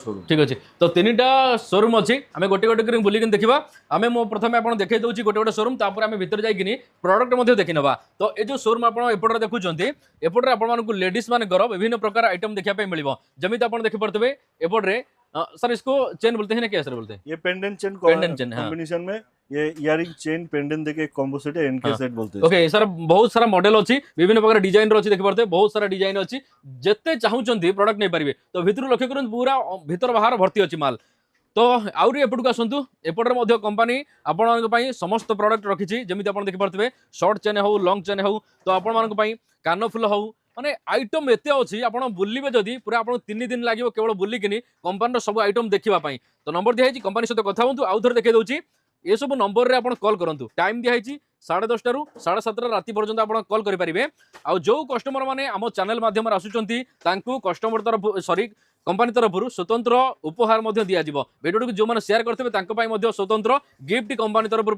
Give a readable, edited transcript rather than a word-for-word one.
Showroom. ठीक अच्छे तो तीन टा शोरूम अच्छी आम गोटे गोटे कर बुलिक देखा आम मो प्रथम आप देखे दूसरी गोटे गोटे शोरूम तापर आम भर जाइए प्रडक्ट देखी ना तो ये जो शोरूम आप एपटे देखुं एपटे आप लेडीज मानकर विभिन्न प्रकार आइटम देखा मिले जमी आप देखिपे एपटे सर इसको चेन बोलते हैं ना क्या सर बोलते हैं ये पेंडेंट चेन पेंडेंट चेन हाँ कॉम्बिनेशन में ये इयरिंग चेन पेंडेंट देके कॉम्बो सेट है एनके हाँ सेट बोलते हैं ओके सर बहुत सारा मॉडल अच्छी विभिन्न प्रकार डिजाइन अच्छी देखिपे बहुत सारा डिजाइन अच्छी जिते चाहूँगी प्रडक्ट नहीं पारे तो भितर लक्ष्य कर पूरा भीतर बाहर भर्ती अच्छी माल तो आउरी एपटू आसतु एपटर कंपानी आपण समस्त प्रडक्ट रखी जमी आप देखिपे सर्ट चेन हो लंग चेन हो तो आपण कानफुल हो माने आइटम एते अच्छी आप बुलिबे जदि पूरा आप 3 दिन लगे केवल बुलिकिनी कंपानी सब आइटम देखापी तो नंबर दिखाई कंपानी सहित कथा हूँ आउ थे देखे दूसरी ये सब नंबर रे आपण कॉल करंतु टाइम दिखाई 10:30 रु 7:30 राति पर्यंत आपण कॉल करि परिबे आ जो कस्टमर माने हम चैनल माध्यम आसुचंती तांकू कस्टमर तरफ सॉरी कंपानी तरफ स्वतंत्र उपहार दिया भिडियो को जो मैंने शेयर करते स्वतंत्र गिफ्ट कंपानी तरफ